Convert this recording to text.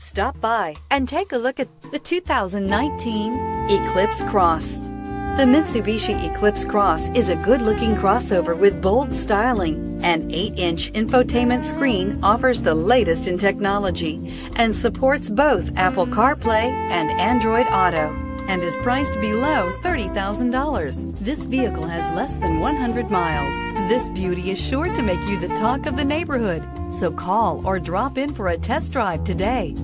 Stop by and take a look at the 2019 Eclipse Cross. The Mitsubishi Eclipse Cross is a good-looking crossover with bold styling. An 8-inch infotainment screen offers the latest in technology and supports both Apple CarPlay and Android Auto, and is priced below $30,000. This vehicle has less than 100 miles. This beauty is sure to make you the talk of the neighborhood. So call or drop in for a test drive today.